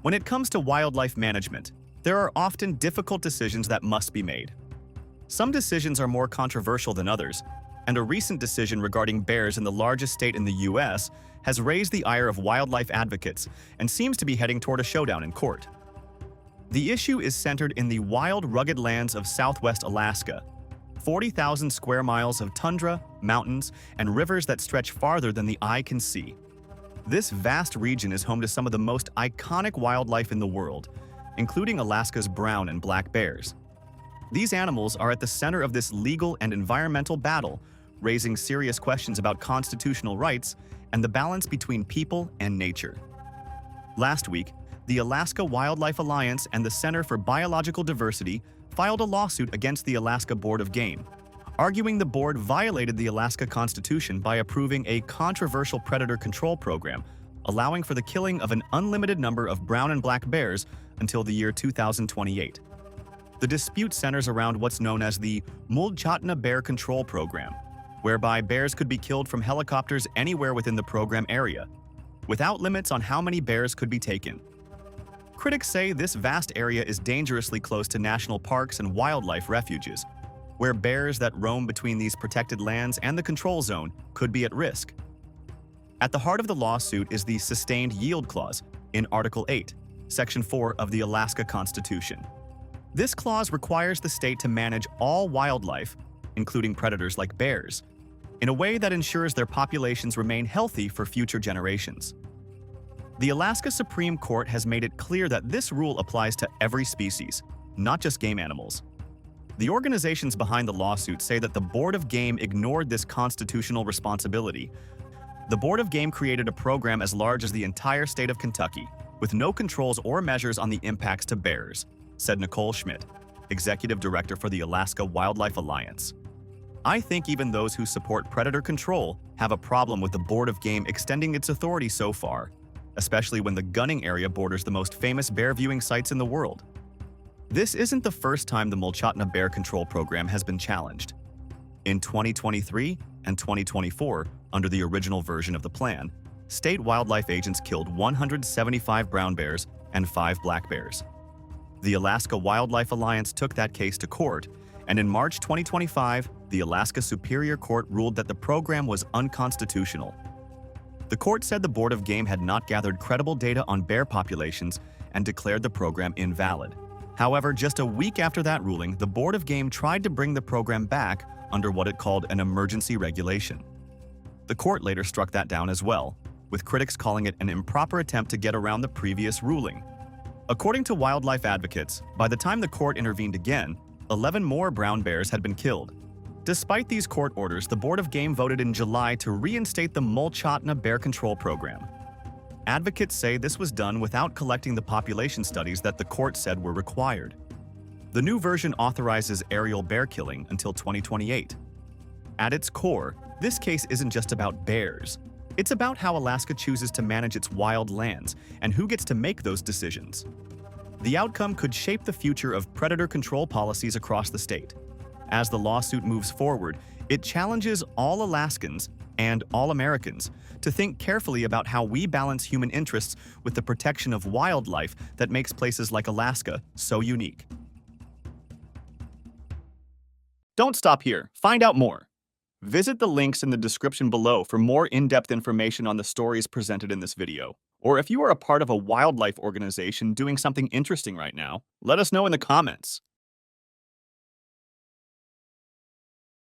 When it comes to wildlife management, there are often difficult decisions that must be made. Some decisions are more controversial than others, and a recent decision regarding bears in the largest state in the US has raised the ire of wildlife advocates and seems to be heading toward a showdown in court. The issue is centered in the wild, rugged lands of southwest Alaska, 40,000 square miles of tundra, mountains, and rivers that stretch farther than the eye can see. This vast region is home to some of the most iconic wildlife in the world, including Alaska's brown and black bears. These animals are at the center of this legal and environmental battle, raising serious questions about constitutional rights and the balance between people and nature. Last week, the Alaska Wildlife Alliance and the Center for Biological Diversity filed a lawsuit against the Alaska Board of Game, arguing the board violated the Alaska Constitution by approving a controversial predator control program, allowing for the killing of an unlimited number of brown and black bears until the year 2028. The dispute centers around what's known as the Mulchatna Bear Control Program, whereby bears could be killed from helicopters anywhere within the program area, without limits on how many bears could be taken. Critics say this vast area is dangerously close to national parks and wildlife refuges, where bears that roam between these protected lands and the control zone could be at risk. At the heart of the lawsuit is the Sustained Yield Clause in Article 8, Section 4 of the Alaska Constitution. This clause requires the state to manage all wildlife, including predators like bears, in a way that ensures their populations remain healthy for future generations. The Alaska Supreme Court has made it clear that this rule applies to every species, not just game animals. The organizations behind the lawsuit say that the Board of Game ignored this constitutional responsibility. The Board of Game created a program as large as the entire state of Kentucky, with no controls or measures on the impacts to bears, said Nicole Schmidt, executive director for the Alaska Wildlife Alliance. I think even those who support predator control have a problem with the Board of Game extending its authority so far, especially when the gunning area borders the most famous bear viewing sites in the world. This isn't the first time the Mulchatna Bear Control Program has been challenged. In 2023 and 2024, under the original version of the plan, state wildlife agents killed 175 brown bears and 5 black bears. The Alaska Wildlife Alliance took that case to court, and in March 2025, the Alaska Superior Court ruled that the program was unconstitutional. The court said the Board of Game had not gathered credible data on bear populations and declared the program invalid. However, just a week after that ruling, the Board of Game tried to bring the program back under what it called an emergency regulation. The court later struck that down as well, with critics calling it an improper attempt to get around the previous ruling. According to wildlife advocates, by the time the court intervened again, 11 more brown bears had been killed. Despite these court orders, the Board of Game voted in July to reinstate the Mulchatna Bear Control Program. Advocates say this was done without collecting the population studies that the court said were required. The new version authorizes aerial bear killing until 2028. At its core, this case isn't just about bears. It's about how Alaska chooses to manage its wild lands and who gets to make those decisions. The outcome could shape the future of predator control policies across the state. As the lawsuit moves forward, it challenges all Alaskans and all Americans to think carefully about how we balance human interests with the protection of wildlife that makes places like Alaska so unique. Don't stop here. Find out more. Visit the links in the description below for more in-depth information on the stories presented in this video. Or if you are a part of a wildlife organization doing something interesting right now, let us know in the comments.